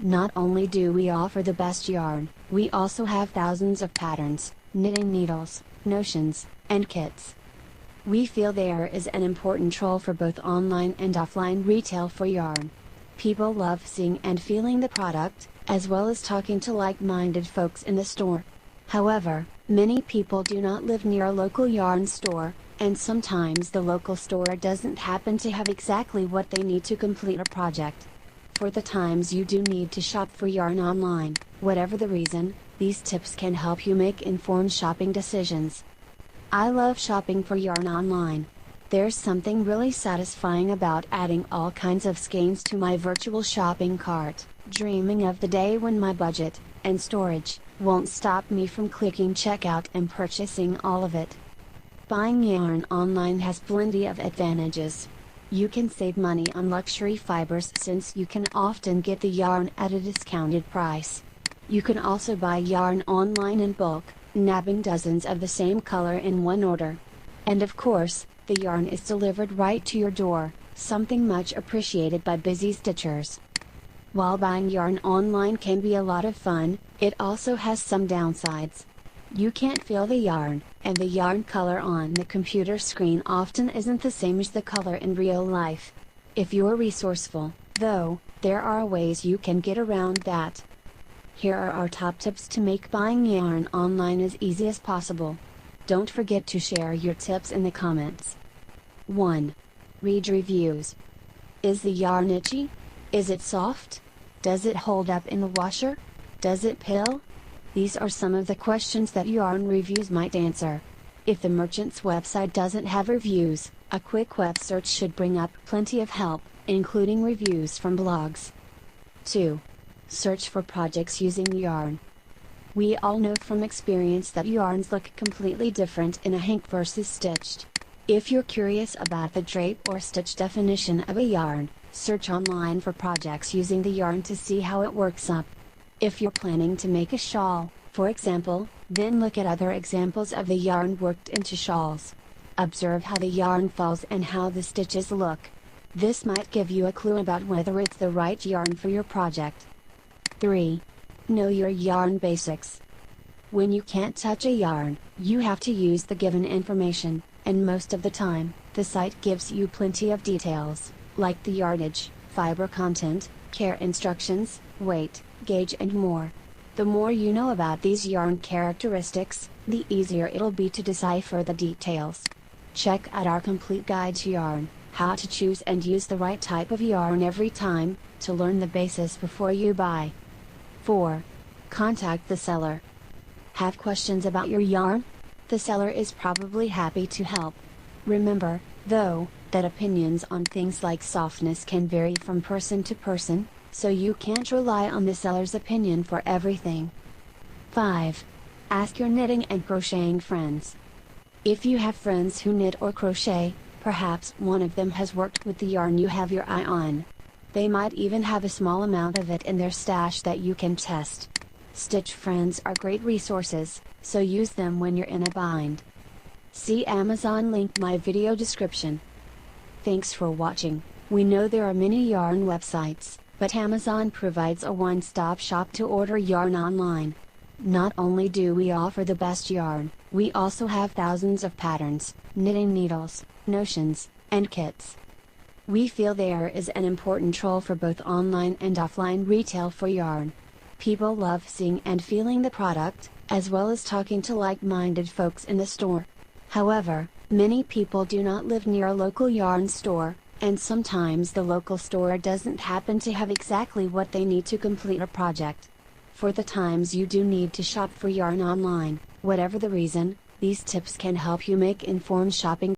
Not only do we offer the best yarn, we also have thousands of patterns, knitting needles, notions, and kits. We feel there is an important role for both online and offline retail for yarn. People love seeing and feeling the product, as well as talking to like-minded folks in the store. However, many people do not live near a local yarn store, and sometimes the local store doesn't happen to have exactly what they need to complete a project. For the times you do need to shop for yarn online, whatever the reason, these tips can help you make informed shopping decisions. I love shopping for yarn online. There's something really satisfying about adding all kinds of skeins to my virtual shopping cart, dreaming of the day when my budget and storage won't stop me from clicking checkout and purchasing all of it. Buying yarn online has plenty of advantages. You can save money on luxury fibers since you can often get the yarn at a discounted price. You can also buy yarn online in bulk, nabbing dozens of the same color in one order. And of course, the yarn is delivered right to your door, something much appreciated by busy stitchers. While buying yarn online can be a lot of fun, it also has some downsides. You can't feel the yarn, and the yarn color on the computer screen often isn't the same as the color in real life. If you're resourceful, though, there are ways you can get around that. Here are our top tips to make buying yarn online as easy as possible. Don't forget to share your tips in the comments. 1. Read reviews. Is the yarn itchy? Is it soft? Does it hold up in the washer? Does it pill? These are some of the questions that yarn reviews might answer. If the merchant's website doesn't have reviews, a quick web search should bring up plenty of help, including reviews from blogs. 2. Search for projects using yarn. We all know from experience that yarns look completely different in a hank versus stitched. If you're curious about the drape or stitch definition of a yarn, search online for projects using the yarn to see how it works up. If you're planning to make a shawl, for example, then look at other examples of the yarn worked into shawls. Observe how the yarn falls and how the stitches look. This might give you a clue about whether it's the right yarn for your project. 3. Know your yarn basics. When you can't touch a yarn, you have to use the given information, and most of the time, the site gives you plenty of details, like the yardage, fiber content, care instructions, weight, gauge and more. The more you know about these yarn characteristics, the easier it'll be to decipher the details. Check out our complete guide to yarn, how to choose and use the right type of yarn every time, to learn the basis before you buy. 4. Contact the seller. Have questions about your yarn? The seller is probably happy to help. Remember, though, that opinions on things like softness can vary from person to person, so you can't rely on the seller's opinion for everything. 5. Ask your knitting and crocheting friends. If you have friends who knit or crochet, perhaps one of them has worked with the yarn you have your eye on. They might even have a small amount of it in their stash that you can test. Stitch friends are great resources, so use them when you're in a bind. See Amazon link my video description. Thanks for watching. We know there are many yarn websites, but Amazon provides a one-stop shop to order yarn online. Not only do we offer the best yarn, we also have thousands of patterns, knitting needles, notions, and kits. We feel there is an important role for both online and offline retail for yarn. People love seeing and feeling the product, as well as talking to like-minded folks in the store. However, many people do not live near a local yarn store, and sometimes the local store doesn't happen to have exactly what they need to complete a project. For the times you do need to shop for yarn online, whatever the reason, these tips can help you make informed shopping